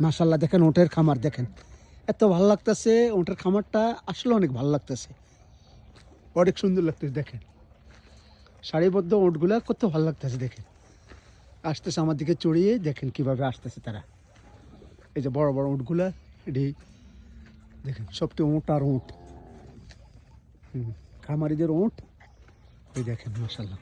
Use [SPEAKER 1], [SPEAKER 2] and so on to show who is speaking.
[SPEAKER 1] মাশাআল্লাহ দেখেন উটের খামার দেখেন, এত ভালো লাগতেছে। উটের খামারটা আসলে অনেক ভালো লাগতেছে, অনেক সুন্দর লাগতেছে। দেখেন সারিবদ্ধ উটগুলা কত ভালো লাগতেছে। দেখেন আসতেছে আমার দিকে চড়িয়ে, দেখেন কিভাবে আসতেছে তারা। এই যে বড় বড় উটগুলা, এটি দেখেন সবটি উট আর উট, খামারিদের উট। এই দেখেন মাশাআল্লাহ।